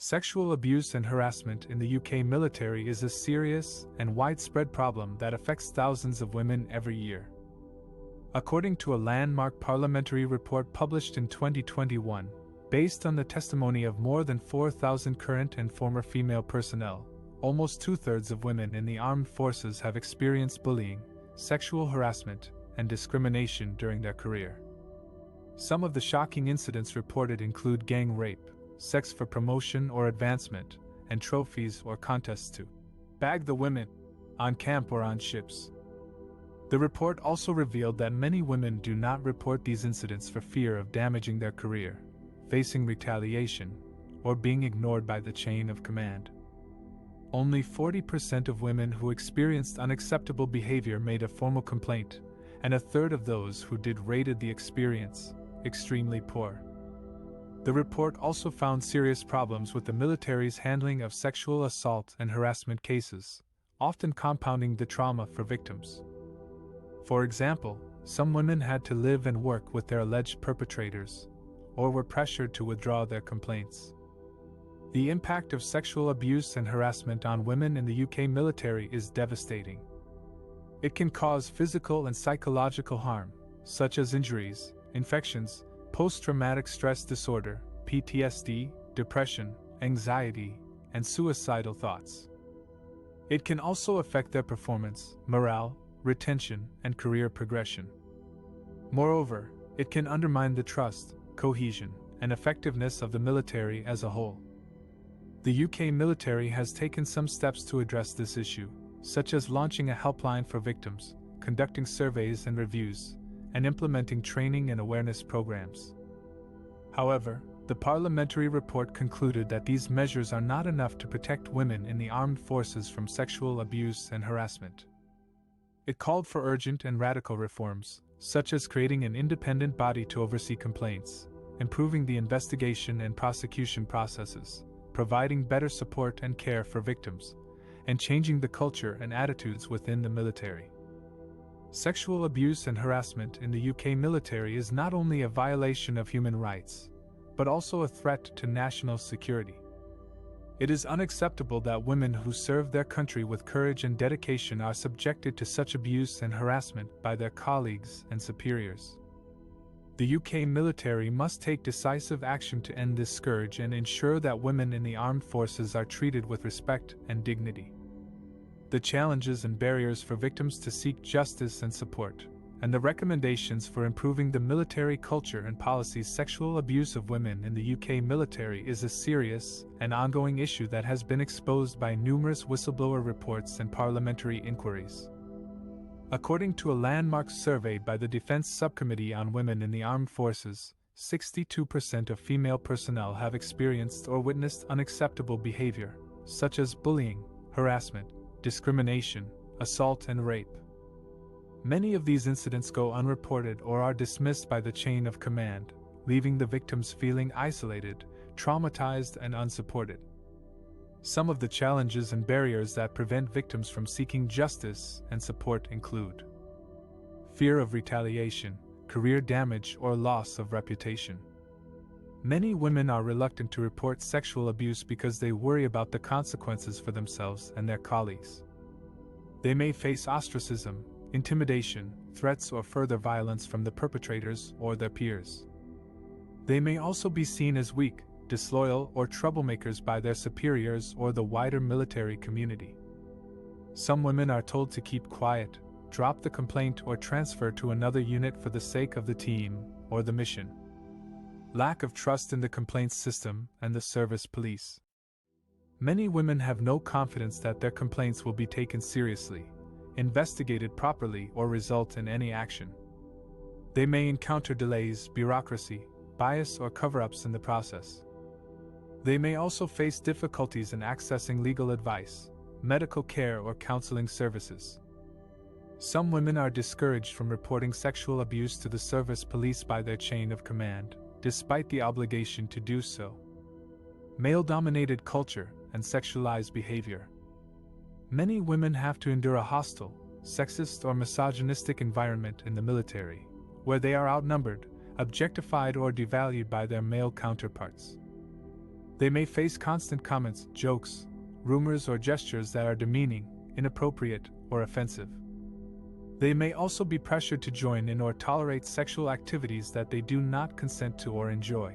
Sexual abuse and harassment in the UK military is a serious and widespread problem that affects thousands of women every year. According to a landmark parliamentary report published in 2021, based on the testimony of more than 4,000 current and former female personnel, almost two-thirds of women in the armed forces have experienced bullying, sexual harassment, and discrimination during their career. Some of the shocking incidents reported include gang rape, sex for promotion or advancement, and trophies or contests to bag the women on camp or on ships. The report also revealed that many women do not report these incidents for fear of damaging their career, facing retaliation, or being ignored by the chain of command. Only 40% of women who experienced unacceptable behavior made a formal complaint, and a third of those who did rated the experience extremely poor. The report also found serious problems with the military's handling of sexual assault and harassment cases, often compounding the trauma for victims. For example, some women had to live and work with their alleged perpetrators, or were pressured to withdraw their complaints. The impact of sexual abuse and harassment on women in the UK military is devastating. It can cause physical and psychological harm, such as injuries, infections, post-traumatic stress disorder, PTSD, depression, anxiety, and suicidal thoughts. It can also affect their performance, morale, retention, and career progression. Moreover, it can undermine the trust, cohesion, and effectiveness of the military as a whole. The UK military has taken some steps to address this issue, such as launching a helpline for victims, conducting surveys and reviews, and implementing training and awareness programs. However, the parliamentary report concluded that these measures are not enough to protect women in the armed forces from sexual abuse and harassment. It called for urgent and radical reforms, such as creating an independent body to oversee complaints, improving the investigation and prosecution processes, providing better support and care for victims, and changing the culture and attitudes within the military. Sexual abuse and harassment in the UK military is not only a violation of human rights, but also a threat to national security. It is unacceptable that women who serve their country with courage and dedication are subjected to such abuse and harassment by their colleagues and superiors. The UK military must take decisive action to end this scourge and ensure that women in the armed forces are treated with respect and dignity. The challenges and barriers for victims to seek justice and support, and the recommendations for improving the military culture and policies. Sexual abuse of women in the UK military is a serious and ongoing issue that has been exposed by numerous whistleblower reports and parliamentary inquiries. According to a landmark survey by the Defense Subcommittee on Women in the Armed Forces, 62% of female personnel have experienced or witnessed unacceptable behavior, such as bullying, harassment, discrimination, assault, and rape. Many of these incidents go unreported or are dismissed by the chain of command, leaving the victims feeling isolated, traumatized, and unsupported. Some of the challenges and barriers that prevent victims from seeking justice and support include fear of retaliation, career damage, or loss of reputation. Many women are reluctant to report sexual abuse because they worry about the consequences for themselves and their colleagues. They may face ostracism, intimidation, threats, or further violence from the perpetrators or their peers. They may also be seen as weak, disloyal, or troublemakers by their superiors or the wider military community. Some women are told to keep quiet, drop the complaint, or transfer to another unit for the sake of the team or the mission. Lack of trust in the complaints system and the service police. Many women have no confidence that their complaints will be taken seriously, investigated properly, or result in any action. They may encounter delays, bureaucracy, bias, or cover-ups in the process. They may also face difficulties in accessing legal advice, medical care, or counseling services. Some women are discouraged from reporting sexual abuse to the service police by their chain of command, despite the obligation to do so. Male-dominated culture and sexualized behavior. Many women have to endure a hostile, sexist, or misogynistic environment in the military, where they are outnumbered, objectified, or devalued by their male counterparts. They may face constant comments, jokes, rumors, or gestures that are demeaning, inappropriate, or offensive. They may also be pressured to join in or tolerate sexual activities that they do not consent to or enjoy.